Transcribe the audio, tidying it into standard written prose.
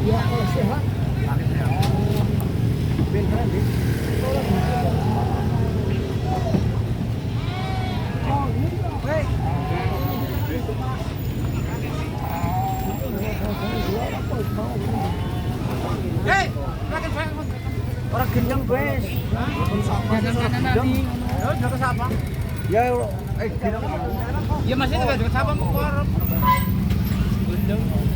Iya, kalau sehat. Beneran deh. Hei. Hei, orang kenyang guys. Jangan siapa? Ya, kenyang. Ya masih ada siapa mau keluar? Gendeng.